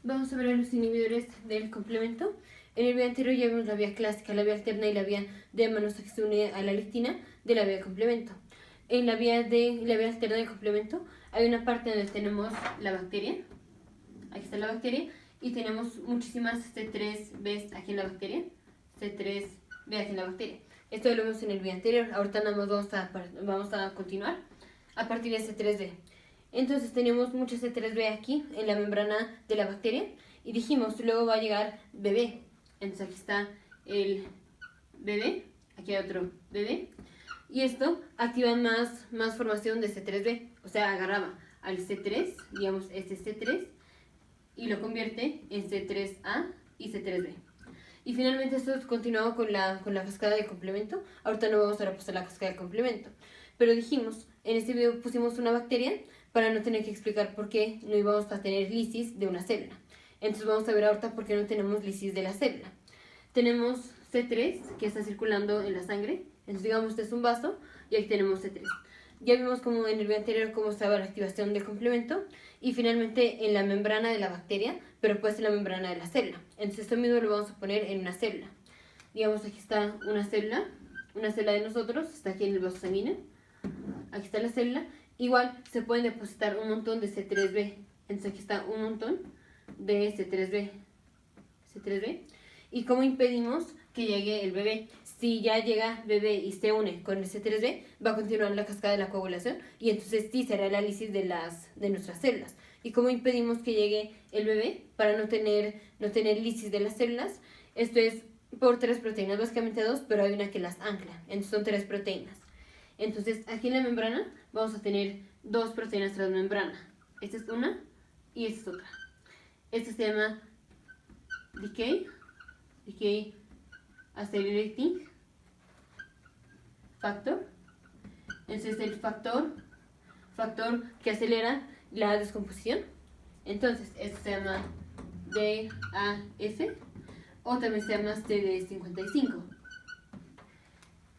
Vamos a ver a los inhibidores del complemento. En el video anterior ya vimos la vía clásica, la vía alterna y la vía de manosa que se une a la lectina de la vía de complemento. En la vía alterna del complemento hay una parte donde tenemos la bacteria. Aquí está la bacteria y tenemos muchísimas C3b aquí en la bacteria. C3b aquí en la bacteria. Esto lo vimos en el video anterior. Ahorita nada más vamos a continuar a partir de C3b. Entonces tenemos mucha C3b aquí en la membrana de la bacteria y dijimos, luego va a llegar BB. Entonces aquí está el BB, aquí hay otro BB y esto activa más formación de C3b, o sea, agarraba al C3, digamos este C3 y lo convierte en C3A y C3b. Y finalmente esto continuaba con la cascada de complemento. Ahorita no vamos a repasar la cascada de complemento, pero dijimos, en este video pusimos una bacteria para no tener que explicar por qué no íbamos a tener lisis de una célula. Entonces vamos a ver ahorita por qué no tenemos lisis de la célula. Tenemos C3 que está circulando en la sangre. Entonces digamos este es un vaso y aquí tenemos C3. Ya vimos como en el video anterior cómo estaba la activación del complemento y finalmente en la membrana de la bacteria, pero pues en la membrana de la célula. Entonces esto mismo lo vamos a poner en una célula. Digamos aquí está una célula de nosotros, está aquí en el vaso sanguíneo. Aquí está la célula. Igual se pueden depositar un montón de C3b. Entonces aquí está un montón de C3b. ¿Y cómo impedimos que llegue el bebé? Si ya llega bebé y se une con el C3b, va a continuar la cascada de la coagulación y entonces sí será la lisis de nuestras células. ¿Y cómo impedimos que llegue el bebé para no tener lisis de las células? Esto es por 3 proteínas, básicamente 2, pero hay una que las ancla. Entonces son 3 proteínas. Entonces aquí en la membrana vamos a tener 2 proteínas transmembrana. Esta es una y esta es otra. Esta se llama decay accelerating factor. Entonces el factor que acelera la descomposición. Entonces esto se llama DAS o también se llama CD55.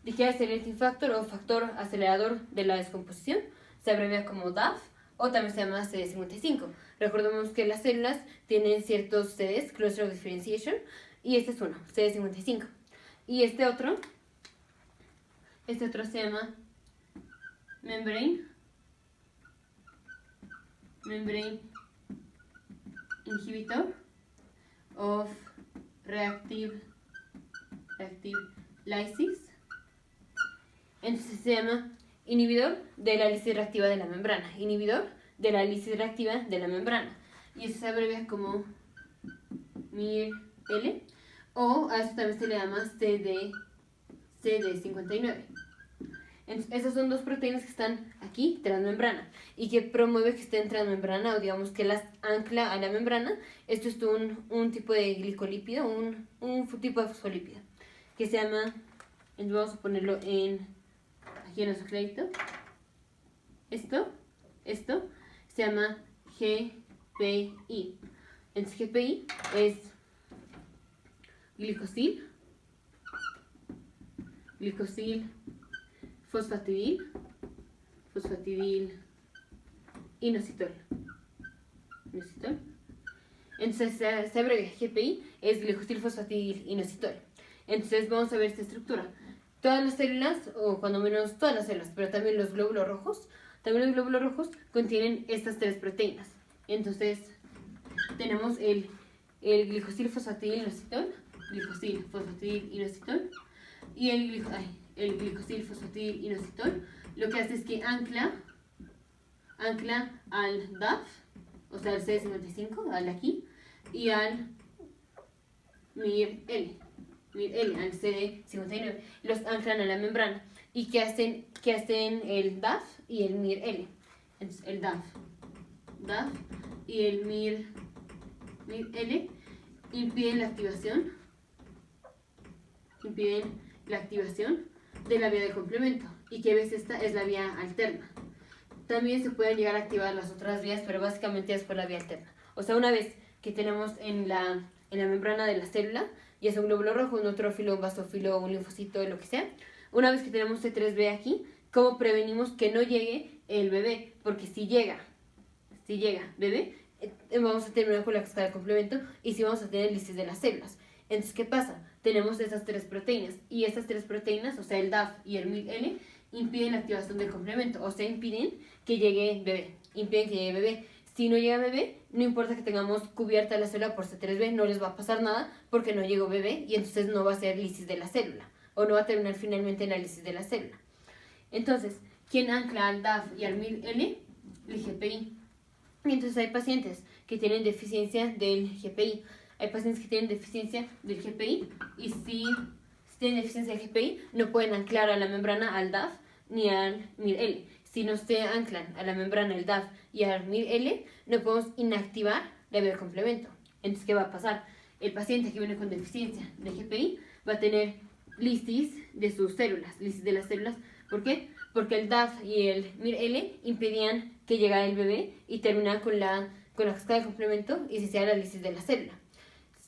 Decay Accelerating Factor o factor acelerador de la descomposición se abrevia como DAF o también se llama CD55. Recordemos que las células tienen ciertos CDs, Cluster of Differentiation, y este es uno, CD55. Y este otro se llama Membrane Inhibitor of Reactive Lysis. Entonces se llama inhibidor de la lisis reactiva de la membrana. Inhibidor de la lisis reactiva de la membrana. Y eso se abrevia como MIR-L. O a eso también se le llama CD59. Entonces, esas son 2 proteínas que están aquí, transmembrana. Y que promueve que estén transmembrana o digamos que las ancla a la membrana. Esto es un tipo de glicolípido, un tipo de fosfolípido. Que se llama, entonces vamos a ponerlo aquí en nuestro crédito. Esto se llama GPI. Entonces GPI es glicosil fosfatidil inositol. Entonces se abrevia GPI es glicosil fosfatidil inositol. Entonces vamos a ver esta estructura. Todas las células, o cuando menos todas las células, pero también los glóbulos rojos, contienen estas 3 proteínas. Entonces tenemos el glicosil fosfatidil inositol, y el glicosil fosfatidil inositol lo que hace es que ancla al DAF, o sea al CD55, al aquí, y al MIR-L, al CD59, los anclan a la membrana. ¿Y qué hacen el DAF y el MIR-L? Entonces el DAF y el MIR-L impiden la activación de la vía de complemento, y que a veces esta es la vía alterna. También se pueden llegar a activar las otras vías, pero básicamente es por la vía alterna. O sea, una vez que tenemos en la membrana de la célula, ya sea un glóbulo rojo, un neutrófilo, un basófilo, un linfocito, lo que sea, una vez que tenemos C3b aquí, ¿cómo prevenimos que no llegue el bebé? Porque si llega bebé, vamos a terminar con la cascada de complemento y sí vamos a tener lisis de las células. Entonces, ¿qué pasa? Tenemos esas tres proteínas y estas tres proteínas, o sea, el DAF y el MIR-L, impiden la activación del complemento, o sea, impiden que llegue bebé. Si no llega bebé, no importa que tengamos cubierta la célula por C3b, no les va a pasar nada porque no llegó bebé y entonces no va a ser lisis de la célula o no va a terminar finalmente en la lisis de la célula. Entonces, ¿quién ancla al DAF y al MIR-L? El GPI. Y entonces hay pacientes que tienen deficiencia del GPI. Hay pacientes que tienen deficiencia del GPI y si tienen deficiencia del GPI no pueden anclar a la membrana al DAF ni al MIR-L. Si no se anclan a la membrana, el DAF y al MIR-L, no podemos inactivar la vía del complemento. Entonces, ¿qué va a pasar? El paciente que viene con deficiencia de GPI va a tener lisis de sus células, lisis de las células. ¿Por qué? Porque el DAF y el MIR-L impedían que llegara el bebé y terminara con la cascada de complemento y se hiciera la lisis de la célula.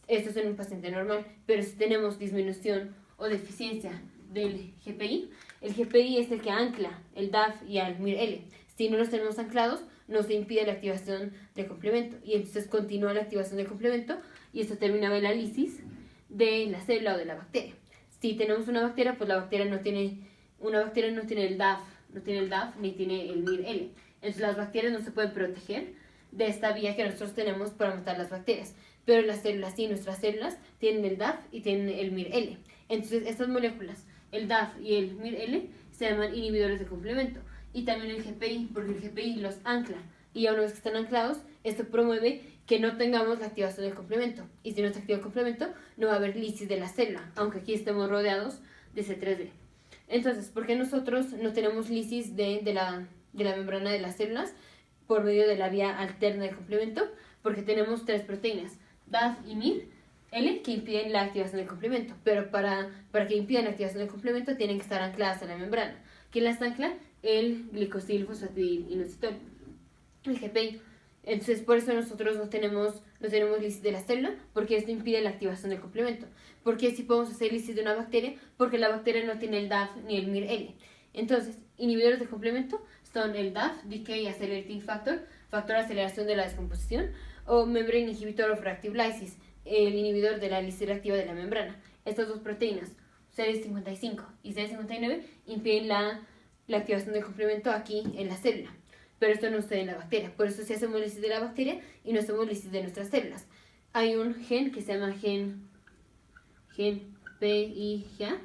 Esto es en un paciente normal, pero si tenemos disminución o deficiencia del GPI, el GPI es el que ancla el DAF y al MIR-L. Si no los tenemos anclados, nos impide la activación del complemento y entonces continúa la activación del complemento y esto terminaba en la lisis de la célula o de la bacteria. Si tenemos una bacteria, pues la bacteria no tiene el DAF ni tiene el MIR-L. Entonces las bacterias no se pueden proteger de esta vía que nosotros tenemos para matar las bacterias. Pero las células sí, nuestras células tienen el DAF y tienen el MIR-L. Entonces estas moléculas, el DAF y el MIR-L, se llaman inhibidores de complemento. Y también el GPI, porque el GPI los ancla. Y una vez que están anclados, esto promueve que no tengamos la activación del complemento. Y si no se activa el complemento, no va a haber lisis de la célula, aunque aquí estemos rodeados de C3b. Entonces, ¿por qué nosotros no tenemos lisis de la membrana de las células por medio de la vía alterna del complemento? Porque tenemos tres proteínas, DAF y MIR-L, que impiden la activación del complemento. Pero para que impidan la activación del complemento tienen que estar ancladas a la membrana. ¿Quién las ancla? El glicosilfosfatidilinositol, el GPI. Entonces, por eso nosotros no tenemos lisis de la célula, porque esto impide la activación del complemento. ¿Por qué si podemos hacer lisis de una bacteria? Porque la bacteria no tiene el DAF ni el MIR-L. Entonces, inhibidores de complemento son el DAF, Decay Accelerating Factor, factor de aceleración de la descomposición, o Membrane Inhibitor of Reactive Lysis, el inhibidor de la lisis reactiva de la membrana. Estas dos proteínas, CD55 y CD59, impiden la activación del complemento aquí en la célula. Pero esto no sucede en la bacteria. Por eso sí hacemos lisis de la bacteria y no hacemos lisis de nuestras células. Hay un gen que se llama gen PIGA.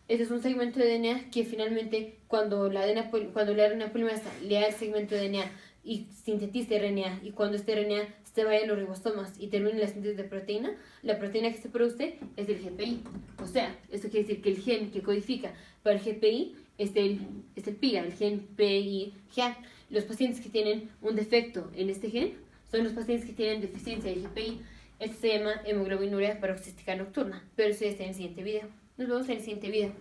Este es un segmento de DNA que finalmente cuando la RNA polimerasa lea el segmento de DNA y sintetiza RNA, y cuando este RNA se vaya a los ribosomas y termine la síntesis de proteína, la proteína que se produce es el GPI. O sea, esto quiere decir que el gen que codifica para el GPI es el PIGA, el gen PIGA. Los pacientes que tienen un defecto en este gen son los pacientes que tienen deficiencia de GPI. Esto se llama hemoglobinuria paroxística nocturna, pero eso ya está en el siguiente video. Nos vemos en el siguiente video.